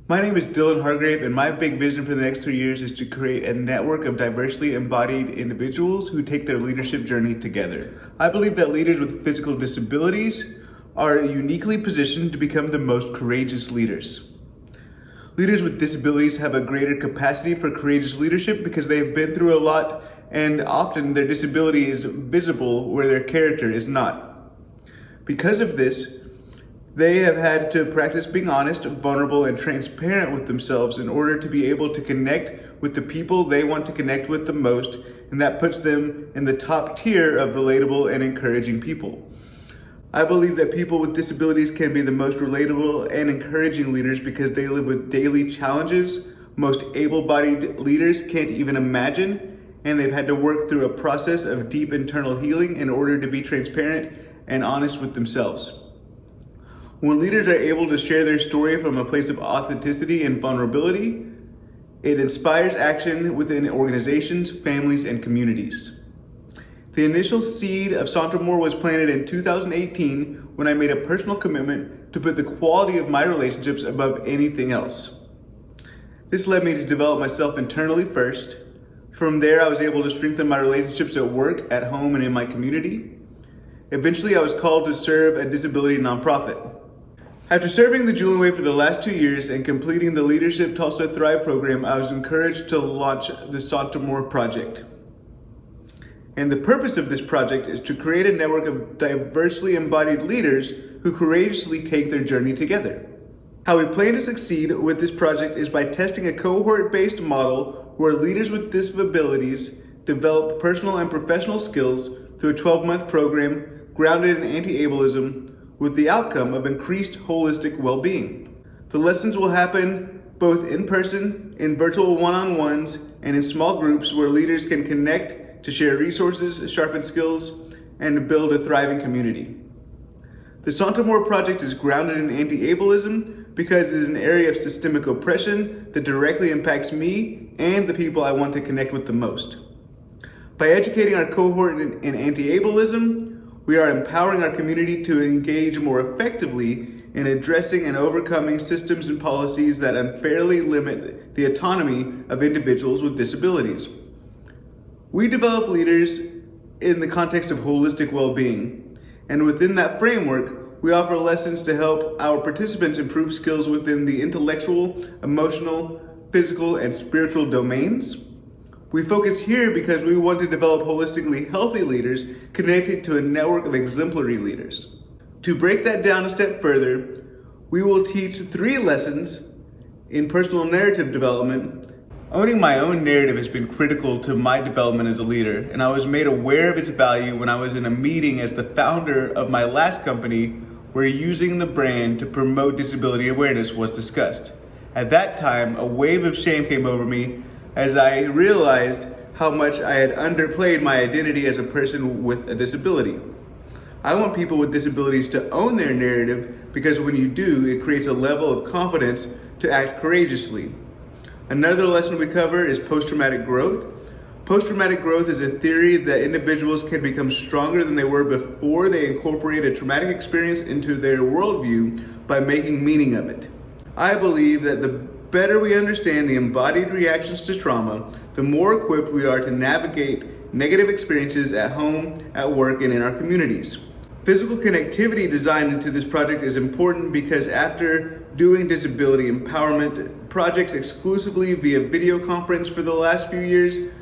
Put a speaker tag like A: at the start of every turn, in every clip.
A: My name is Dylan Hargrave, and my big vision for the next 3 years is to create a network of diversely embodied individuals who take their leadership journey together. I believe that leaders with physical disabilities are uniquely positioned to become the most courageous leaders. Leaders with disabilities have a greater capacity for courageous leadership because they have been through a lot, and often their disability is visible where their character is not. Because of this, they have had to practice being honest, vulnerable, and transparent with themselves in order to be able to connect with the people they want to connect with the most, and that puts them in the top tier of relatable and encouraging people. I believe that people with disabilities can be the most relatable and encouraging leaders because they live with daily challenges most able-bodied leaders can't even imagine, and they've had to work through a process of deep internal healing in order to be transparent and honest with themselves. When leaders are able to share their story from a place of authenticity and vulnerability, it inspires action within organizations, families, and communities. The initial seed of Sauntermore was planted in 2018 when I made a personal commitment to put the quality of my relationships above anything else. This led me to develop myself internally first. From there, I was able to strengthen my relationships at work, at home, and in my community. Eventually, I was called to serve a disability nonprofit. After serving the Julian Way for the last 2 years and completing the Leadership Tulsa Thrive program, I was encouraged to launch the Sauntermore project. And the purpose of this project is to create a network of diversely embodied leaders who courageously take their journey together. How we plan to succeed with this project is by testing a cohort-based model where leaders with disabilities develop personal and professional skills through a 12-month program grounded in anti-ableism, with the outcome of increased holistic well-being. The lessons will happen both in person, in virtual one-on-ones, and in small groups where leaders can connect to share resources, sharpen skills, and build a thriving community. The Sauntermore project is grounded in anti-ableism because it is an area of systemic oppression that directly impacts me and the people I want to connect with the most. By educating our cohort in anti-ableism, we are empowering our community to engage more effectively in addressing and overcoming systems and policies that unfairly limit the autonomy of individuals with disabilities. We develop leaders in the context of holistic well-being, and within that framework, we offer lessons to help our participants improve skills within the intellectual, emotional, physical, and spiritual domains. We focus here because we want to develop holistically healthy leaders connected to a network of exemplary leaders. To break that down a step further, we will teach 3 lessons in personal narrative development. Owning my own narrative has been critical to my development as a leader, and I was made aware of its value when I was in a meeting as the founder of my last company where using the brand to promote disability awareness was discussed. At that time, a wave of shame came over me as I realized how much I had underplayed my identity as a person with a disability. I want people with disabilities to own their narrative because when you do, it creates a level of confidence to act courageously. Another lesson we cover is post-traumatic growth. Post-traumatic growth is a theory that individuals can become stronger than they were before they incorporate a traumatic experience into their worldview by making meaning of it. I believe that the better we understand the embodied reactions to trauma, the more equipped we are to navigate negative experiences at home, at work, and in our communities. Physical connectivity designed into this project is important because after doing disability empowerment projects exclusively via video conference for the last few years,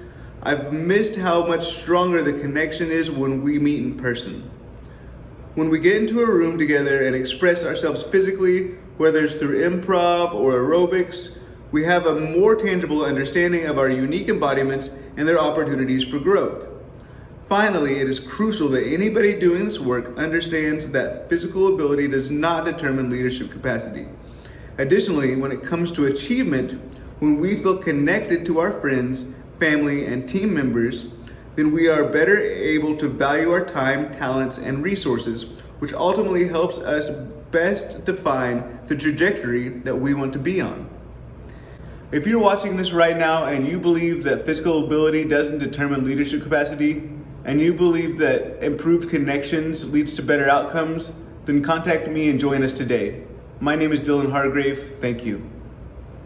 A: I've missed how much stronger the connection is when we meet in person. When we get into a room together and express ourselves physically, whether it's through improv or aerobics, we have a more tangible understanding of our unique embodiments and their opportunities for growth. Finally, it is crucial that anybody doing this work understands that physical ability does not determine leadership capacity. Additionally, when it comes to achievement, when we feel connected to our friends, family, and team members, then we are better able to value our time, talents, and resources, which ultimately helps us best define the trajectory that we want to be on. If you're watching this right now and you believe that physical ability doesn't determine leadership capacity, and you believe that improved connections leads to better outcomes, then contact me and join us today. My name is Dylan Hargrave. Thank you.